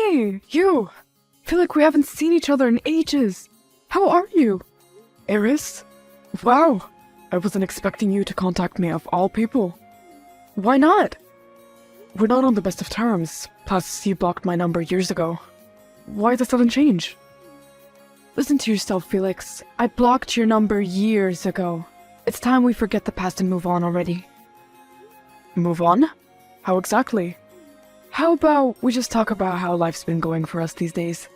Hey, you! Feel like we haven't seen each other in ages. How are you? Eris? Wow, I wasn't expecting you to contact me of all people. Why not? We're not on the best of terms, plus you blocked my number years ago. Why the sudden change? Listen to yourself, Felix. I blocked your number years ago. It's time we forget the past and move on already. Move on? How exactly? How about we just talk about how life's been going for us these days?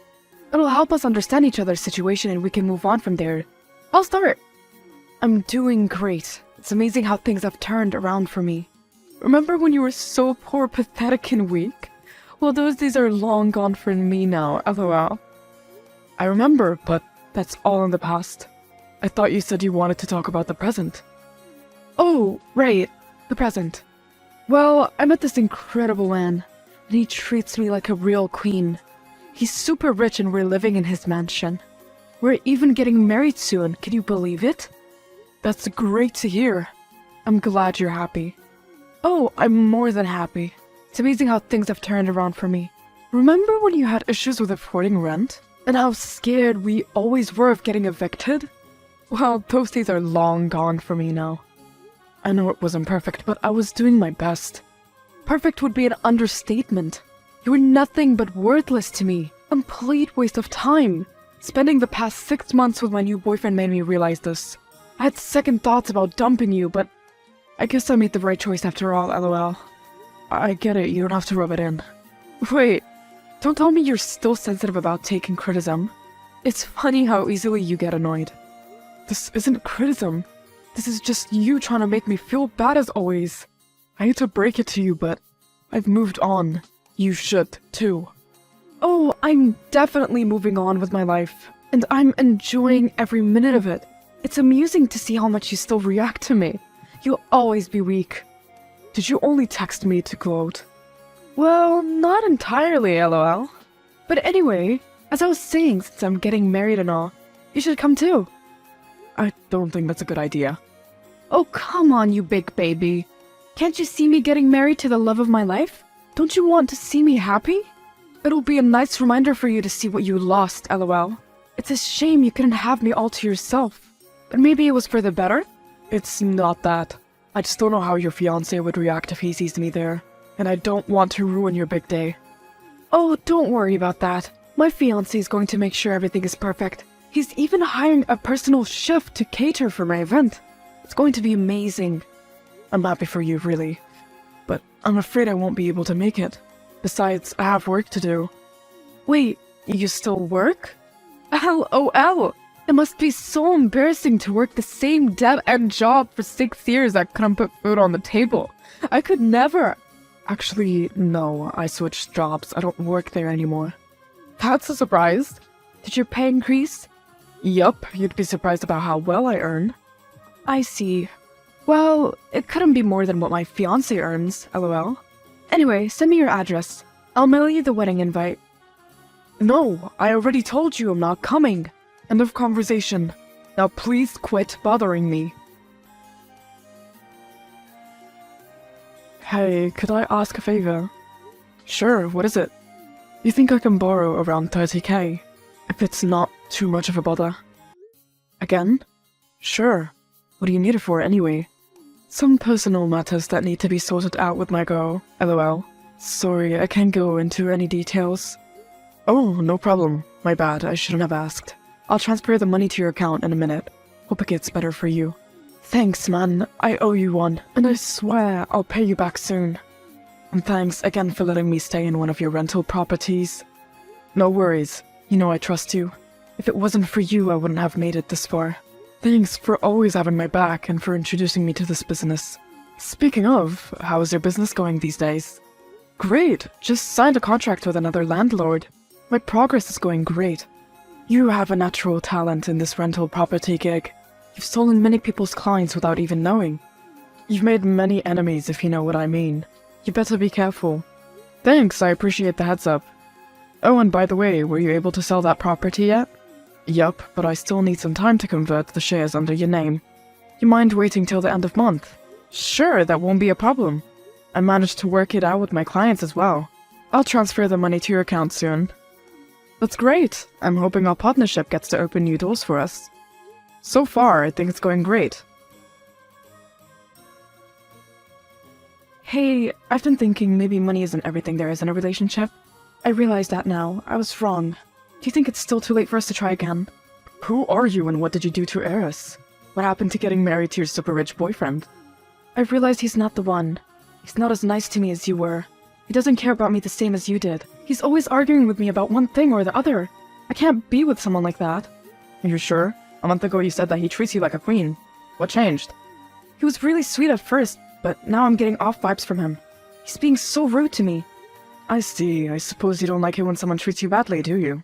It'll help us understand each other's situation and we can move on from there. I'll start. I'm doing great. It's amazing how things have turned around for me. Remember when you were so poor, pathetic, and weak? Well, those days are long gone for me now, lol. I remember, but that's all in the past. I thought you said you wanted to talk about the present. Oh, right, the present. Well, I met this incredible man, and he treats me like a real queen. He's super rich and we're living in his mansion. We're even getting married soon, can you believe it? That's great to hear. I'm glad you're happy. Oh, I'm more than happy. It's amazing how things have turned around for me. Remember when you had issues with affording rent? And how scared we always were of getting evicted? Well, those days are long gone for me now. I know it wasn't perfect, but I was doing my best. Perfect would be an understatement. You were nothing but worthless to me. Complete waste of time. Spending the past 6 months with my new boyfriend made me realize this. I had second thoughts about dumping you, but I guess I made the right choice after all, lol. I get it, you don't have to rub it in. Wait, don't tell me you're still sensitive about taking criticism. It's funny how easily you get annoyed. This isn't criticism. This is just you trying to make me feel bad as always. I hate to break it to you, but I've moved on. You should, too. Oh, I'm definitely moving on with my life, and I'm enjoying every minute of it. It's amusing to see how much you still react to me. You'll always be weak. Did you only text me to gloat? Well, not entirely, lol. But anyway, as I was saying, since I'm getting married and all, you should come too. I don't think that's a good idea. Oh, come on, you big baby. Can't you see me getting married to the love of my life? Don't you want to see me happy? It'll be a nice reminder for you to see what you lost, lol. It's a shame you couldn't have me all to yourself. But maybe it was for the better? It's not that. I just don't know how your fiancé would react if he sees me there. And I don't want to ruin your big day. Oh, don't worry about that. My fiancé is going to make sure everything is perfect. He's even hiring a personal chef to cater for my event. It's going to be amazing. I'm happy for you, really. But I'm afraid I won't be able to make it. Besides, I have work to do. Wait, you still work? LOL! It must be so embarrassing to work the same dead-end job for 6 years that couldn't put food on the table. I could never. Actually, no, I switched jobs. I don't work there anymore. That's a surprise. Did your pay increase? Yup, you'd be surprised about how well I earn. I see. Well, it couldn't be more than what my fiancé earns, lol. Anyway, send me your address. I'll mail you the wedding invite. No, I already told you I'm not coming. End of conversation. Now please quit bothering me. Hey, could I ask a favor? Sure, what is it? You think I can borrow around 30k? If it's not too much of a bother. Again? Sure. What do you need it for anyway? Some personal matters that need to be sorted out with my girl, lol. Sorry, I can't go into any details. Oh, no problem. My bad, I shouldn't have asked. I'll transfer the money to your account in a minute. Hope it gets better for you. Thanks, man. I owe you one, and I swear I'll pay you back soon. And thanks again for letting me stay in one of your rental properties. No worries. You know I trust you. If it wasn't for you, I wouldn't have made it this far. Thanks for always having my back and for introducing me to this business. Speaking of, how is your business going these days? Great. Just signed a contract with another landlord. My progress is going great. You have a natural talent in this rental property gig. You've stolen many people's clients without even knowing. You've made many enemies, if you know what I mean. You better be careful. Thanks, I appreciate the heads up. Oh, and by the way, were you able to sell that property yet? Yup, but I still need some time to convert the shares under your name. You mind waiting till the end of month? Sure, that won't be a problem. I managed to work it out with my clients as well. I'll transfer the money to your account soon. That's great. I'm hoping our partnership gets to open new doors for us. So far, I think it's going great. Hey, I've been thinking maybe money isn't everything there is in a relationship. I realize that now. I was wrong. Do you think it's still too late for us to try again? Who are you and what did you do to Eris? What happened to getting married to your super rich boyfriend? I've realized he's not the one. He's not as nice to me as you were. He doesn't care about me the same as you did. He's always arguing with me about one thing or the other. I can't be with someone like that. Are you sure? A month ago you said that he treats you like a queen. What changed? He was really sweet at first, but now I'm getting off vibes from him. He's being so rude to me. I see. I suppose you don't like it when someone treats you badly, do you?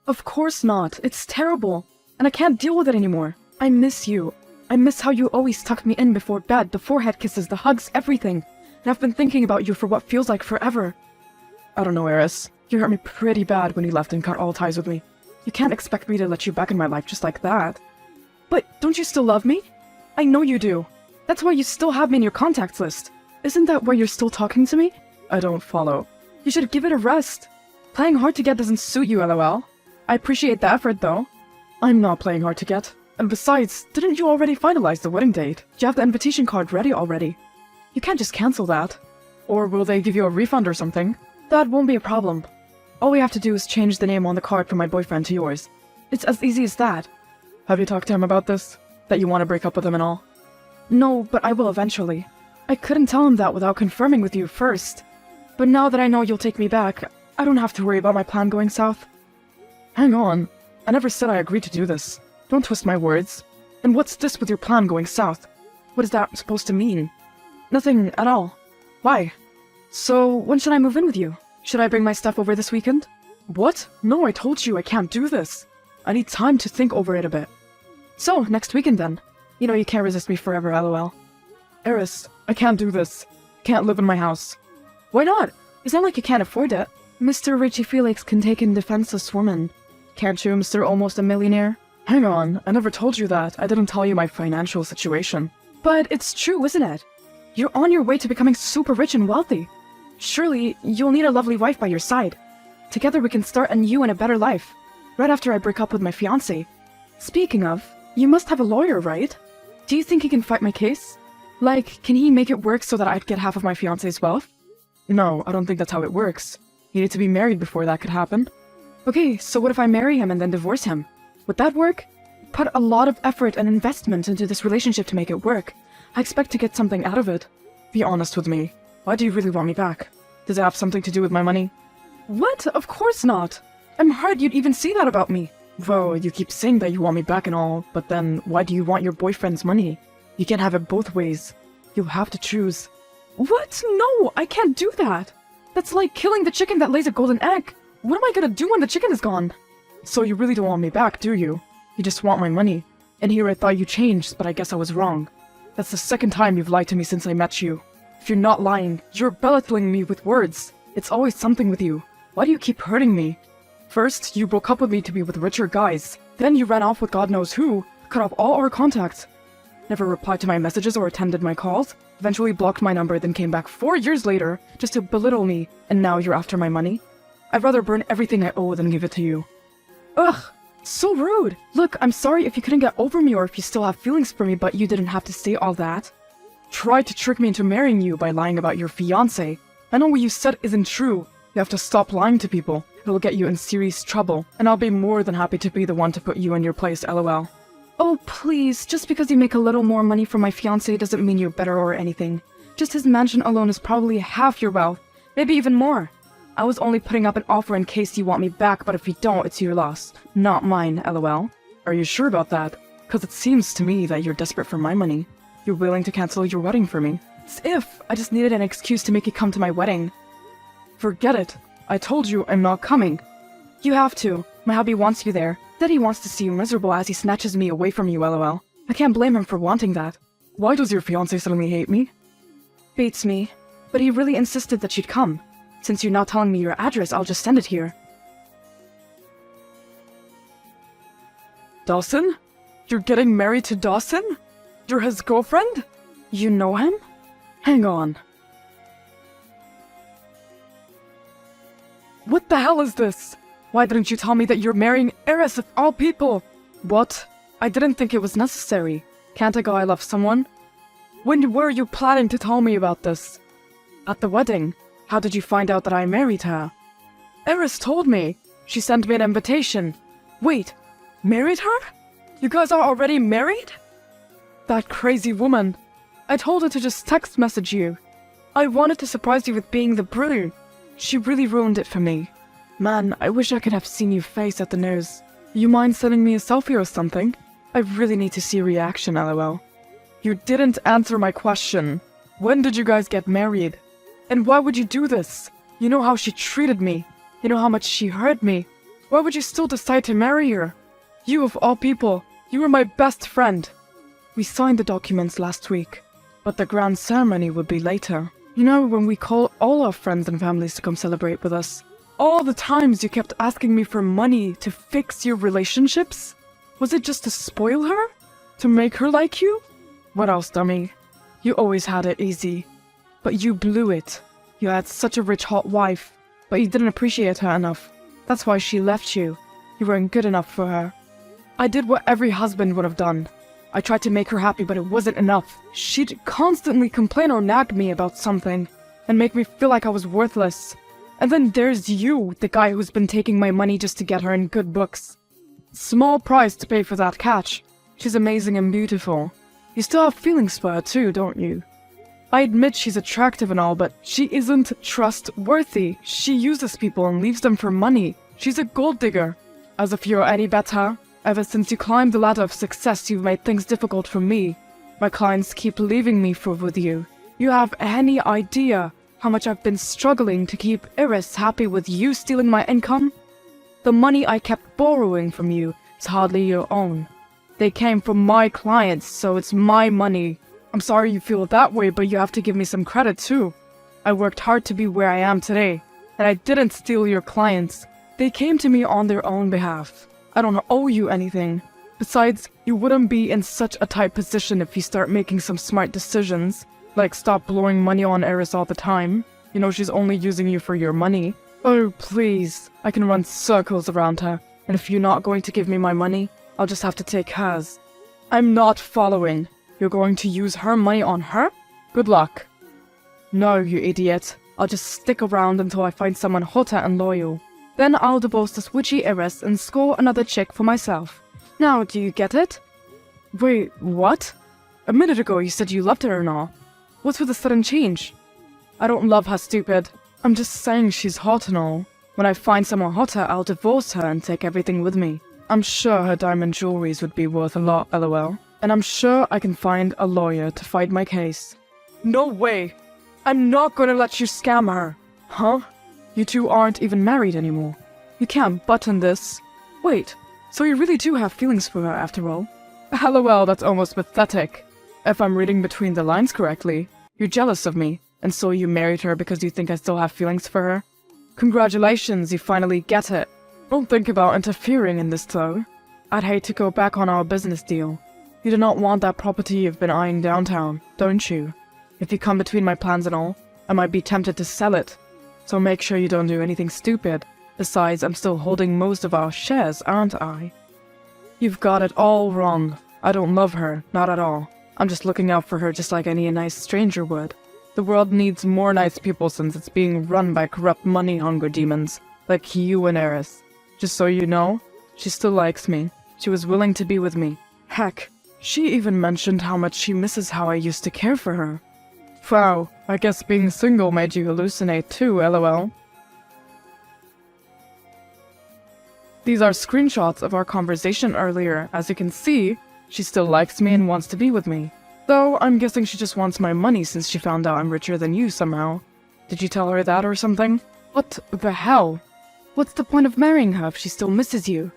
Of course not. It's terrible. And I can't deal with it anymore. I miss you. I miss how you always tucked me in before bed, the forehead kisses, the hugs, everything. And I've been thinking about you for what feels like forever. I don't know, Eris. You hurt me pretty bad when you left and cut all ties with me. You can't expect me to let you back in my life just like that. But don't you still love me? I know you do. That's why you still have me in your contacts list. Isn't that why you're still talking to me? I don't follow. You should give it a rest. Playing hard to get doesn't suit you, lol. I appreciate the effort, though. I'm not playing hard to get. And besides, didn't you already finalize the wedding date? You have the invitation card ready already. You can't just cancel that. Or will they give you a refund or something? That won't be a problem. All we have to do is change the name on the card from my boyfriend to yours. It's as easy as that. Have you talked to him about this? That you want to break up with him and all? No, but I will eventually. I couldn't tell him that without confirming with you first. But now that I know you'll take me back, I don't have to worry about my plan going south. Hang on. I never said I agreed to do this. Don't twist my words. And what's this with your plan going south? What is that supposed to mean? Nothing at all. Why? So, when should I move in with you? Should I bring my stuff over this weekend? What? No, I told you I can't do this. I need time to think over it a bit. So, next weekend then. You know you can't resist me forever, lol. Eris, I can't do this. Can't live in my house. Why not? It's not like you can't afford it. Mr. Richie Felix can take in defenseless woman. Can't you, Mr. Almost a Millionaire? Hang on, I never told you that. I didn't tell you my financial situation. But it's true, isn't it? You're on your way to becoming super rich and wealthy. Surely, you'll need a lovely wife by your side. Together we can start a new and a better life. Right after I break up with my fiancé. Speaking of, you must have a lawyer, right? Do you think he can fight my case? Like, can he make it work so that I'd get half of my fiancé's wealth? No, I don't think that's how it works. You need to be married before that could happen. Okay, so what if I marry him and then divorce him? Would that work? Put a lot of effort and investment into this relationship to make it work. I expect to get something out of it. Be honest with me. Why do you really want me back? Does it have something to do with my money? What? Of course not. I'm hurt you'd even say that about me. Whoa, you keep saying that you want me back and all, but then why do you want your boyfriend's money? You can't have it both ways. You'll have to choose. What? No, I can't do that. That's like killing the chicken that lays a golden egg. What am I gonna do when the chicken is gone? So you really don't want me back, do you? You just want my money. And here I thought you changed, but I guess I was wrong. That's the second time you've lied to me since I met you. If you're not lying, you're belittling me with words. It's always something with you. Why do you keep hurting me? First, you broke up with me to be with richer guys. Then you ran off with God knows who, cut off all our contacts. Never replied to my messages or attended my calls. Eventually blocked my number, then came back 4 years later just to belittle me, and now you're after my money? I'd rather burn everything I owe than give it to you. Ugh! So rude! Look, I'm sorry if you couldn't get over me or if you still have feelings for me, but you didn't have to say all that. Tried to trick me into marrying you by lying about your fiancé. I know what you said isn't true. You have to stop lying to people. It'll get you in serious trouble, and I'll be more than happy to be the one to put you in your place, lol. Oh, please, just because you make a little more money from my fiancé doesn't mean you're better or anything. Just his mansion alone is probably half your wealth, maybe even more. I was only putting up an offer in case you want me back, but if you don't, it's your loss. Not mine, lol. Are you sure about that? Because it seems to me that you're desperate for my money. You're willing to cancel your wedding for me. As if I just needed an excuse to make you come to my wedding. Forget it. I told you I'm not coming. You have to. My hubby wants you there. Daddy wants to see you miserable as he snatches me away from you, lol. I can't blame him for wanting that. Why does your fiancé suddenly hate me? Beats me. But he really insisted that you'd come. Since you're not telling me your address, I'll just send it here. Dawson? You're getting married to Dawson? You're his girlfriend? You know him? Hang on. What the hell is this? Why didn't you tell me that you're marrying Eris of all people? What? I didn't think it was necessary. Can't a guy love someone? When were you planning to tell me about this? At the wedding. How did you find out that I married her? Eris told me. She sent me an invitation. Wait, married her? You guys are already married? That crazy woman. I told her to just text message you. I wanted to surprise you with being the brew. She really ruined it for me. Man, I wish I could have seen your face at the nose. You mind sending me a selfie or something? I really need to see a reaction, lol. You didn't answer my question. When did you guys get married? And why would you do this? You know how she treated me. You know how much she hurt me. Why would you still decide to marry her? You of all people, you were my best friend. We signed the documents last week, but the grand ceremony would be later. You know, when we call all our friends and families to come celebrate with us. All the times you kept asking me for money to fix your relationships? Was it just to spoil her? To make her like you? What else, dummy? You always had it easy. But you blew it. You had such a rich hot wife, but you didn't appreciate her enough. That's why she left you. You weren't good enough for her. I did what every husband would have done. I tried to make her happy, but it wasn't enough. She'd constantly complain or nag me about something, and make me feel like I was worthless. And then there's you, the guy who's been taking my money just to get her in good books. Small price to pay for that catch. She's amazing and beautiful. You still have feelings for her too, don't you? I admit she's attractive and all, but she isn't trustworthy. She uses people and leaves them for money. She's a gold digger. As if you're any better. Ever since you climbed the ladder of success, you've made things difficult for me. My clients keep leaving me with you. You have any idea how much I've been struggling to keep Eris happy with you stealing my income? The money I kept borrowing from you is hardly your own. They came from my clients, so it's my money. I'm sorry you feel that way, but you have to give me some credit too. I worked hard to be where I am today, and I didn't steal your clients. They came to me on their own behalf. I don't owe you anything. Besides, you wouldn't be in such a tight position if you start making some smart decisions. Like stop blowing money on Eris all the time. You know she's only using you for your money. Oh, please. I can run circles around her. And if you're not going to give me my money, I'll just have to take hers. I'm not following. You're going to use her money on her? Good luck. No, you idiot. I'll just stick around until I find someone hotter and loyal. Then I'll divorce this witchy Eris and score another chick for myself. Now, do you get it? Wait, what? A minute ago you said you loved her and all. What's with the sudden change? I don't love her, stupid. I'm just saying she's hot and all. When I find someone hotter, I'll divorce her and take everything with me. I'm sure her diamond jewelries would be worth a lot, lol. And I'm sure I can find a lawyer to fight my case. No way! I'm not gonna let you scam her! Huh? You two aren't even married anymore. You can't button this. Wait, so you really do have feelings for her after all? LOL, that's almost pathetic. If I'm reading between the lines correctly, you're jealous of me, and so you married her because you think I still have feelings for her? Congratulations, you finally get it. Don't think about interfering in this though. I'd hate to go back on our business deal. You do not want that property you've been eyeing downtown, don't you? If you come between my plans and all, I might be tempted to sell it. So make sure you don't do anything stupid. Besides, I'm still holding most of our shares, aren't I? You've got it all wrong. I don't love her, not at all. I'm just looking out for her just like any nice stranger would. The world needs more nice people since it's being run by corrupt money-hungry demons, like you and Eris. Just so you know, she still likes me. She was willing to be with me. Heck, she even mentioned how much she misses how I used to care for her. Wow, I guess being single made you hallucinate too, lol. These are screenshots of our conversation earlier. As you can see, she still likes me and wants to be with me. Though, I'm guessing she just wants my money since she found out I'm richer than you somehow. Did you tell her that or something? What the hell? What's the point of marrying her if she still misses you?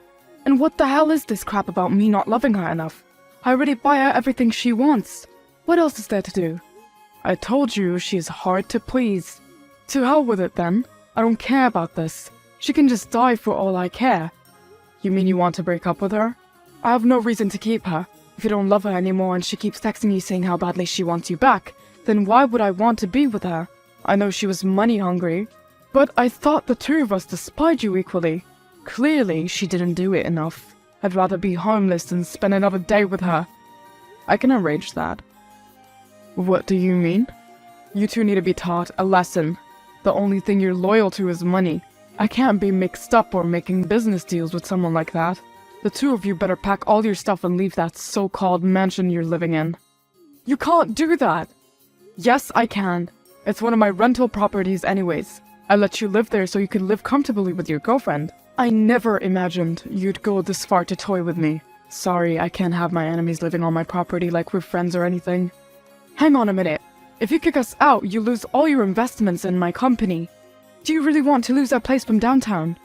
And what the hell is this crap about me not loving her enough? I already buy her everything she wants. What else is there to do? I told you she's hard to please. To hell with it then. I don't care about this. She can just die for all I care. You mean you want to break up with her? I have no reason to keep her. If you don't love her anymore and she keeps texting you saying how badly she wants you back, then why would I want to be with her? I know she was money hungry, But I thought the two of us despised you equally. Clearly, she didn't do it enough. I'd rather be homeless than spend another day with her. I can arrange that. What do you mean? You two need to be taught a lesson. The only thing you're loyal to is money. I can't be mixed up or making business deals with someone like that. The two of you better pack all your stuff and leave that so-called mansion you're living in. You can't do that! Yes, I can. It's one of my rental properties anyways. I let you live there so you can live comfortably with your girlfriend. I never imagined you'd go this far to toy with me. Sorry, I can't have my enemies living on my property like we're friends or anything. Hang on a minute. If you kick us out, you lose all your investments in my company. Do you really want to lose that place from downtown?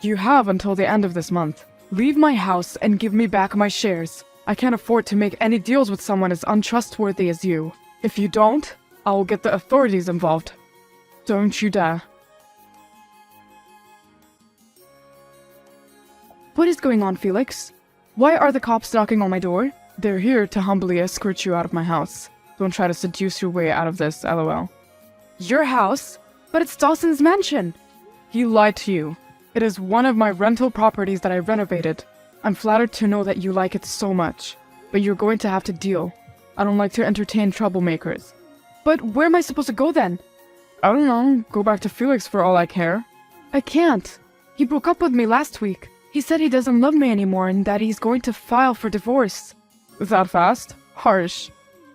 You have until the end of this month. Leave my house and give me back my shares. I can't afford to make any deals with someone as untrustworthy as you. If you don't, I will get the authorities involved. Don't you dare. What is going on, Felix? Why are the cops knocking on my door? They're here to humbly escort you out of my house. Don't try to seduce your way out of this, lol. Your house? But it's Dawson's mansion! He lied to you. It is one of my rental properties that I renovated. I'm flattered to know that you like it so much. But you're going to have to deal. I don't like to entertain troublemakers. But where am I supposed to go then? I don't know. Go back to Felix for all I care. I can't. He broke up with me last week. He said he doesn't love me anymore and that he's going to file for divorce. That fast? Harsh.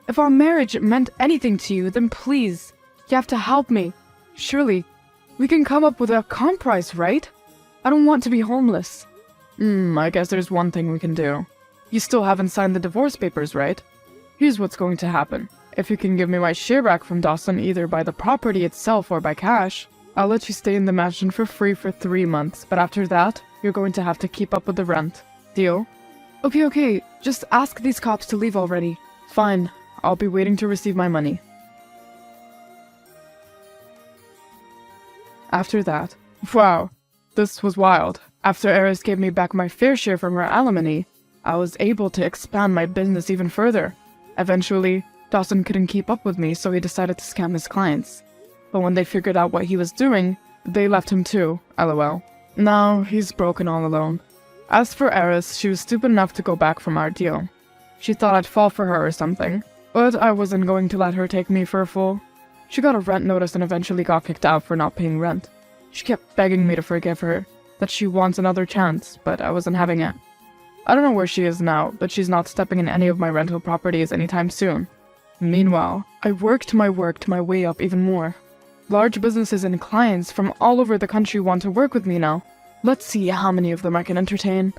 If our marriage meant anything to you, then please, you have to help me. Surely, we can come up with a compromise, right? I don't want to be homeless. I guess there's one thing we can do. You still haven't signed the divorce papers, right? Here's what's going to happen. If you can give me my share back from Dawson either by the property itself or by cash, I'll let you stay in the mansion for free for 3 months, but after that, you're going to have to keep up with the rent. Deal? Okay, just ask these cops to leave already. Fine, I'll be waiting to receive my money. After that, wow, this was wild. After Eris gave me back my fair share from her alimony, I was able to expand my business even further. Eventually, Dawson couldn't keep up with me, so he decided to scam his clients. But when they figured out what he was doing, they left him too, lol. Now, he's broken all alone. As for Eris, she was stupid enough to go back from our deal. She thought I'd fall for her or something, but I wasn't going to let her take me for a fool. She got a rent notice and eventually got kicked out for not paying rent. She kept begging me to forgive her, that she wants another chance, but I wasn't having it. I don't know where she is now, but she's not stepping in any of my rental properties anytime soon. Meanwhile, I worked my way up even more. Large businesses and clients from all over the country want to work with me now. Let's see how many of them I can entertain.